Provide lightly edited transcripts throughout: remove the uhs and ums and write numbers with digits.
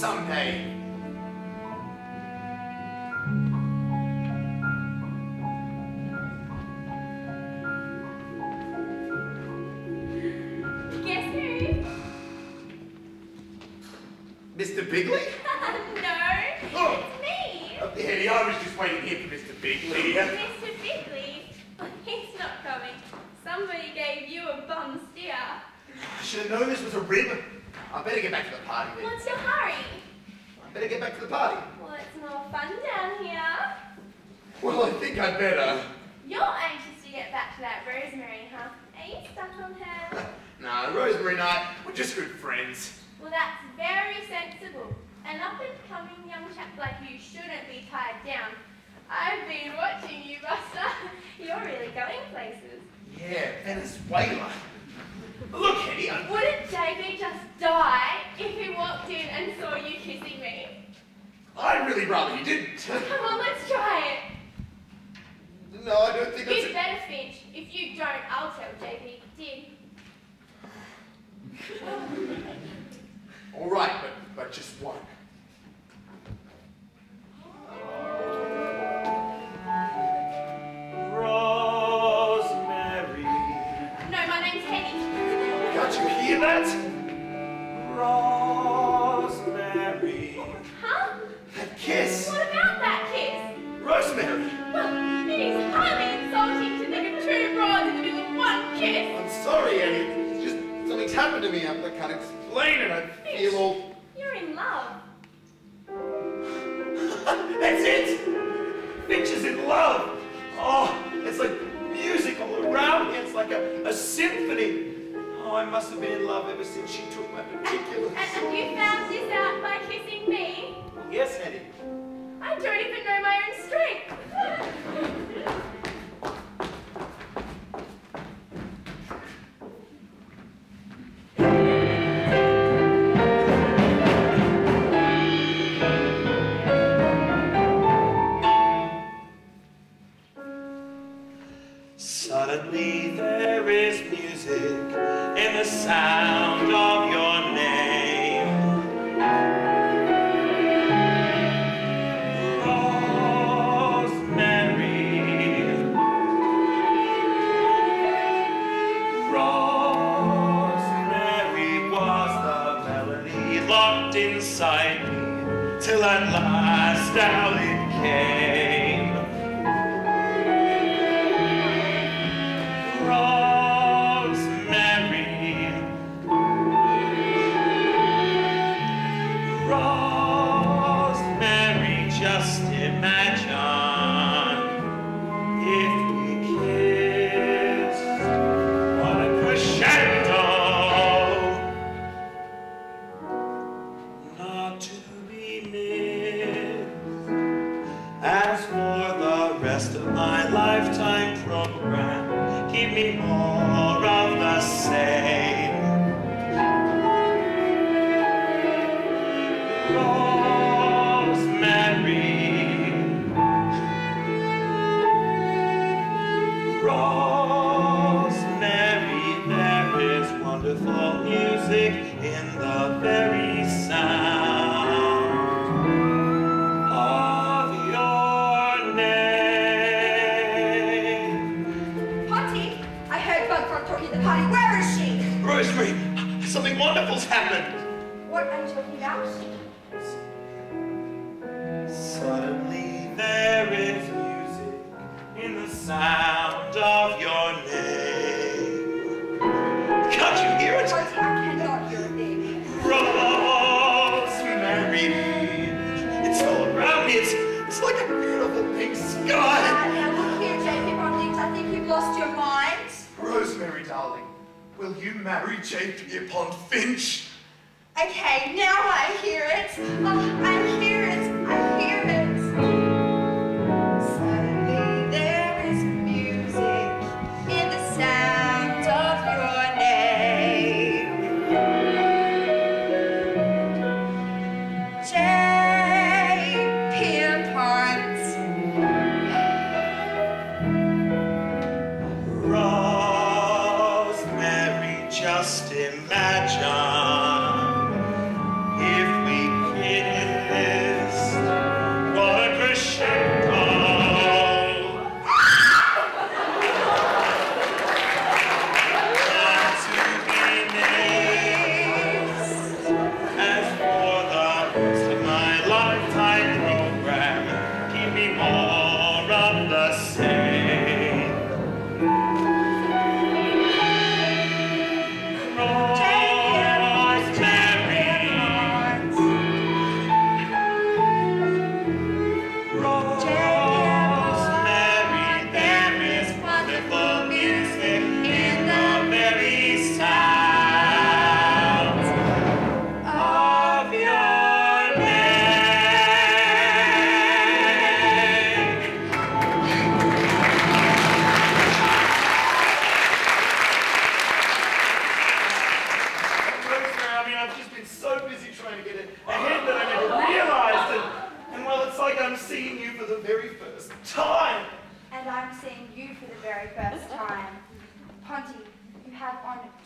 someday. Guess who? Mr. Bigley? No, Oh. it's me. Eddie, I was just waiting here for Mr. Bigley. Mr. Bigley? He's not coming. Somebody gave you a bum steer. I should have known this was a rib. I better get back to the party then. What's your hurry? I better get back to the party. Well, it's more fun down here. Well, I think I'd better. You're anxious to get back to that Rosemary, huh? Are you stuck on her? Nah, Rosemary and I, we're just good friends. Well, that's very sensible. An up-and-coming young chap like you shouldn't be tied down. I've been watching you, Buster. You're really going places. Yeah, Venezuela. Look, Eddie, Wouldn't JB just die if he walked in and saw you kissing me? I'd really rather you didn't. Come on, let's try it. No, I don't think that's You'd better, Finch. If you don't, I'll tell JB you did. All right, but just one. Rosemary. No, my name's Henny. Can't you hear that? Rosemary. Huh? That kiss. What about that kiss? Rosemary. Well, it is highly insulting to think of two broads in the middle of one kiss. I'm sorry, Eddie. It's just something's happened to me. I can't explain it. I feel all... You're in love. That's it! Finch is in love! Oh, it's like music all around me. It's like a symphony. Oh, I must have been in love ever since she took my particulars. And you found this out by kissing me? Yes, Eddie. I don't even know my own strength. Suddenly there is music in the sound of your name. Rosemary. Rosemary was the melody locked inside me, till at last out it came. Rosemary, just imagine if we kissed, what a crescendo, not to be missed. As for the rest of my lifetime program, give me more of the same. Rosemary, there is wonderful music in the very sound of your name. Potty, I heard Bugfrog talking at the party. Where is she? Rosemary, something wonderful's happened. What are you talking about? Suddenly there is music in the sound of your name. Can't you hear it? I cannot hear a thing. Rosemary, it's all around me. It's like a beautiful pink sky. Now look here, JP Rodney. I think you've lost your mind. Rosemary, darling, will you marry J.P. upon Finch? Okay, now I hear it. Oh, I hear it. I hear it. Suddenly there is music in the sound of your name. J.P. Parts. Rosemary, just imagine if we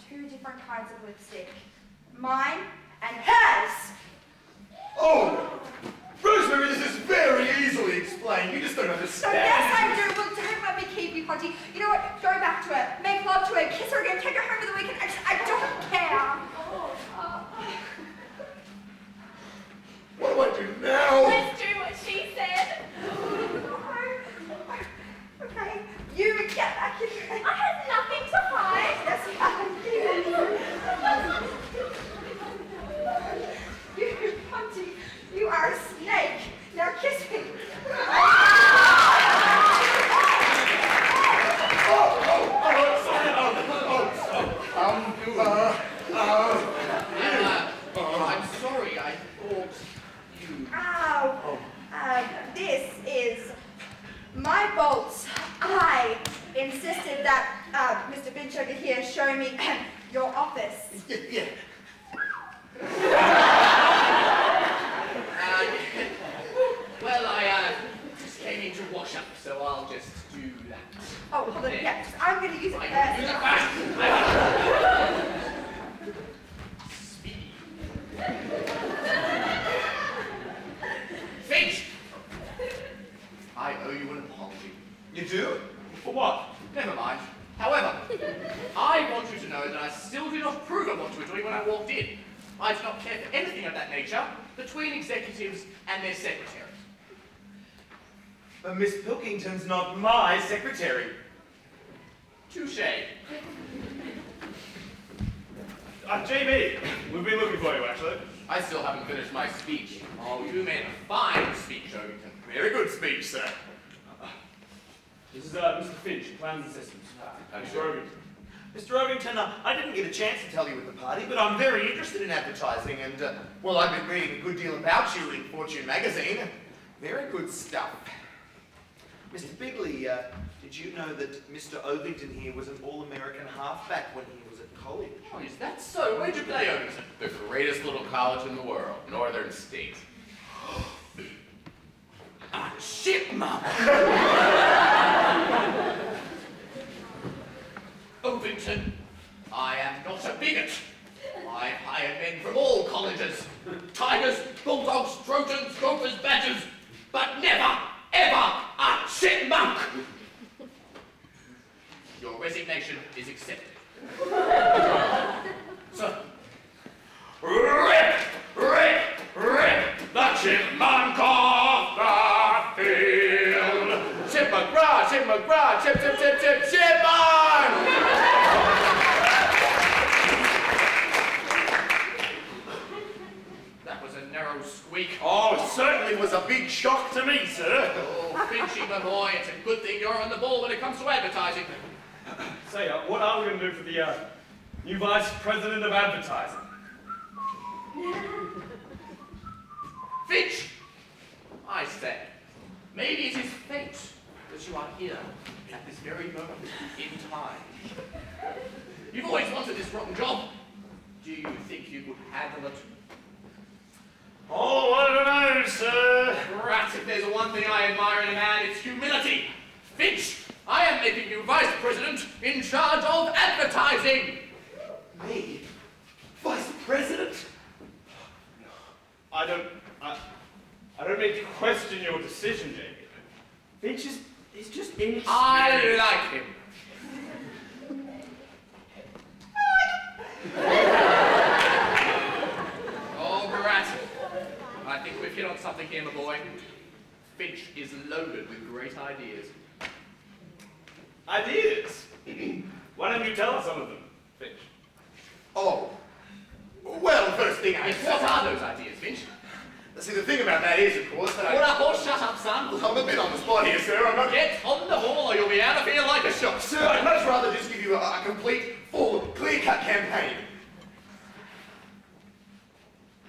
two different kinds of lipstick. Mine and hers. Oh! Rosemary, this is very easily explained. You just don't So understand. yes, I do. Well, don't let me keep you, Ponty. You know what? Go back to her. Make love to her. Kiss her again. Take her home for the weekend. I don't care. What do I do now? Let's do what she said. Okay. You get back in there. I had nothing to hide. That's fine. You, Ponty, you are a snake. Now kiss me. I'm sorry, I thought you... This is my bolts. I insisted that Mr. Finch over here show me your office. Yeah. Well, I just came in to wash up, so I'll just do that. Oh, hold on, yeah, I'm going to use it I can use it first. fast. Speed. Finch! I owe you an apology. You do? For what? Never mind. However, I want you to know that I still do not approve of what you were doing when I walked in. I do not care for anything of that nature between executives and their secretaries. But Miss Pilkington's not my secretary. Touche. JB, we've been looking for you, actually. I still haven't finished my speech. Oh, you made a fine speech, Ovington. Very good speech, sir. This is Mr. Finch, Plans and Systems. Mr. Ovington. Mr. Ovington, I didn't get a chance to tell you at the party, but I'm very interested in advertising, and, well, I've been reading a good deal about you in Fortune magazine. Very good stuff. Mr. Bigley, did you know that Mr. Ovington here was an all-American halfback when he was at college? Oh, is that so? Where'd you play, Ovington? The greatest little college in the world, Northern State. Shit, Mum! Ovington, I am not a bigot. I've hired men from all colleges. Tigers, bulldogs, trojans, gophers, badgers, but never, ever a chipmunk. Your resignation is accepted. Sir. Rip, rip, rip the chipmunk off the field. Chip McGraw, Chip McGraw, chip, chip, chip, chip, chipmunk! That was a narrow squeak. Oh, it certainly was a big shock to me, sir. Oh, Finchy, my boy, it's a good thing you're on the ball when it comes to advertising. Say, what are we going to do for the new Vice President of Advertising? Finch! I say, maybe it is fate that you are here at this very moment in time. You've always wanted this rotten job. Do you think you could handle it? Oh, I don't know, sir. Rats, if there's one thing I admire in a man, it's humility. Finch, I am making you Vice President in charge of advertising. Me? Vice President? I don't mean to question your decision, JB. Finch is just inexperienced. I like him. Oh, Barat. I think we've hit on something here, my boy. Finch is loaded with great ideas. Ideas? Why don't you tell us some of them, Finch? Oh. Well, first thing I... Yes, what are those ideas, Finch? See, the thing about that is, of course, that What up, or shut up, son. I'm a bit on the spot here, sir. I'm not... Get on the ball or you'll be out of here like a shot. Sir, I'd much rather just give you a complete, full, clear-cut campaign.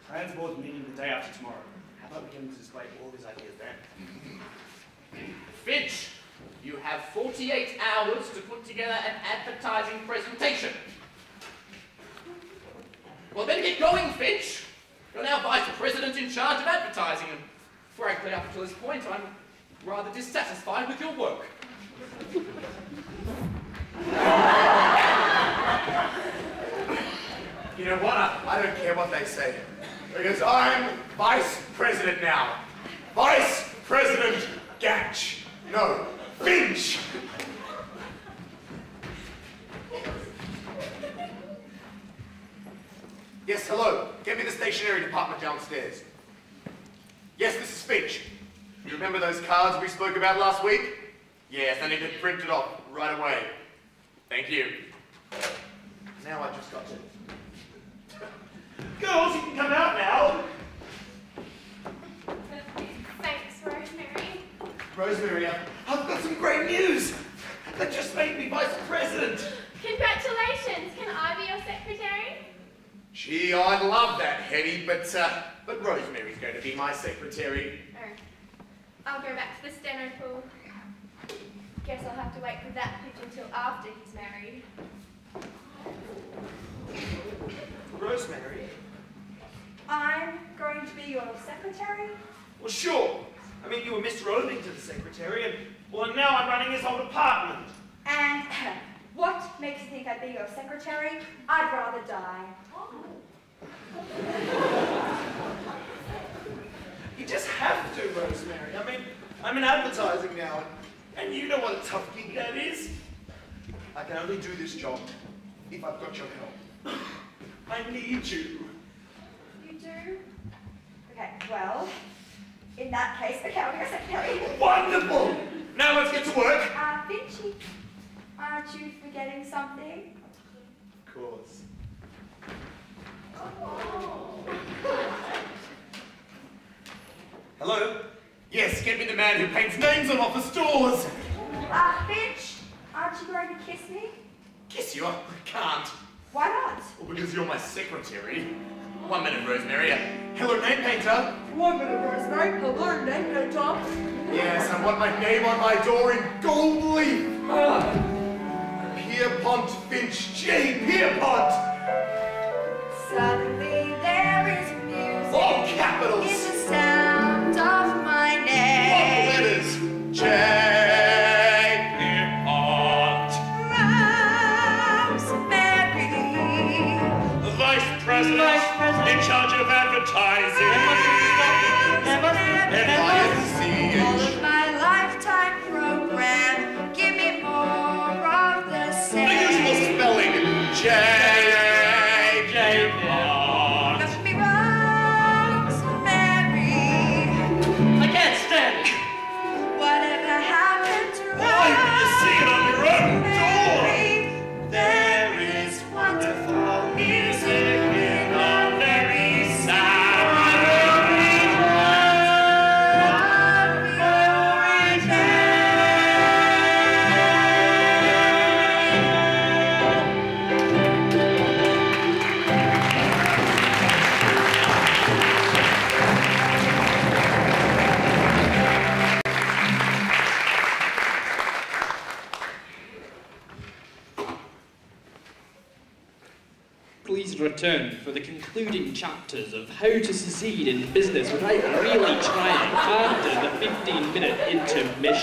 Transport's meeting the day after tomorrow. How about we get him to display all his ideas then? Finch, you have 48 hours to put together an advertising presentation. Well, then get going, Finch. You're now Vice President in charge of advertising, and frankly, up until this point, I'm rather dissatisfied with your work. You know what? I don't care what they say. Because I'm Vice President now. Vice President Gatch. No, Finch. Yes, hello. Get me the stationery department downstairs. Yes, this is Finch. You remember those cards we spoke about last week? Yes, I need to print it off right away. Thank you. Now I just got to... Girls, you can come out now. Thanks, Rosemary. Rosemary, I've got some great news. They just made me Vice President. Congratulations. Can I be your secretary? Gee, I'd love that, Hetty, but Rosemary's going to be my secretary. Oh. I'll go back to the steno pool. Guess I'll have to wait for that pigeon till after he's married. Rosemary? I'm going to be your secretary? Well, sure. I mean, you were Mr. Ovington's secretary, and well, now I'm running his whole department. And what makes you think I'd be your secretary? I'd rather die. You just have to, Rosemary. I mean, I'm in advertising now, and you know what a tough gig that is. I can only do this job if I've got your help. I need you. You do? Okay, well, in that case, okay, I'll be your secretary. Wonderful! Now let's get to work. Vinchy, aren't you forgetting something? Of course. Hello? Yes, get me the man who paints names on office doors. Finch, aren't you going to kiss me? Kiss you? I can't. Why not? Well, because you're my secretary. 1 minute, Rosemary. Hello, name painter. 1 minute, Rosemary. Hello, name painter. Yes, I want my name on my door in gold leaf. Pierpont Finch J. Pierpont. Suddenly there is music. All capitals. In the sound of my All name. letters. J. Pierpont. Rosemary. Vice President in charge of advertising. N-I-N-C-H. All of my lifetime program. Give me more of the The same. usual spelling. J. Pierpont. Must be Rosemary. I can't stand it. Whatever happened to Why would you see it on your own door? Rosemary? There is wonderful music in a very sad Please return for the concluding chapters of How to Succeed in Business Without Really Trying after the 15-minute intermission.